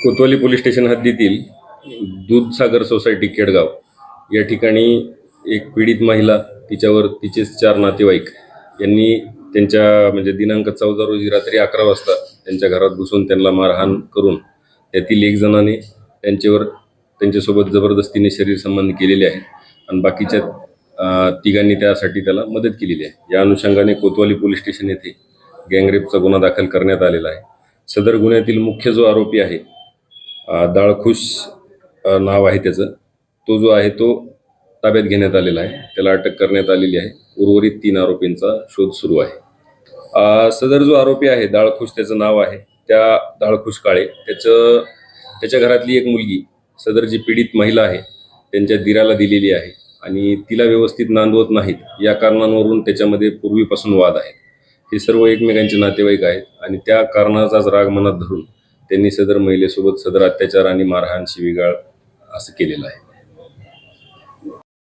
कोतवाली police station हद्दीतील Dudhsagar society Kedgaon या ठिकाणी एक पीडित महिला, तिच्यावर तिचेच 4 नातेवाईक यांनी त्यांच्या दिनांक 14 रोजी रात्री 11 वाजता त्यांच्या घरात घुसून त्यांना मारहाण करून त्यातील एक जणाने त्यांच्यासोबत जबरदस्तीने शरीर संबंध केलेले आहे आणि बाकीच्या तिघांनी त्यासाठी त्याला मदत केलेली आहे। या अनुषंगाने कोतवाली पोलीस स्टेशन येथे गँगरेपचा गुन्हा दाखल करण्यात आलेला आहे। सदर गुन्ह्यातील मुख्य जो आरोपी आहे, दाळखुश नाव आहे त्याचं, तो जो आहे तो ताब्यात घेण्यात आलेला आहे, त्याला अटक करण्यात आलेली आहे। उर्वरित 3 आरोपींचा शोध सुरू आहे। सदर जो आरोपी आहे दाळखुश, त्याचं नाव आहे त्या दाळखुश काळे, त्याच्या घरातली एक मुलगी सदर जी पीडित महिला आहे त्यांच्या दिराला दिलेली आहे आणि तिला व्यवस्थित नांदवत नाहीत, या कारणांवरून त्याच्यामध्ये पूर्वीपासून वाद आहे। हे सर्व एकमेकांचे नातेवाईक आहेत आणि त्या कारणाचाच राग मनात धरून त्यांनी सदर महिलेसोबत सदर अत्याचार आणि मारहाण शिवीगाळ असं केलेलं आहे।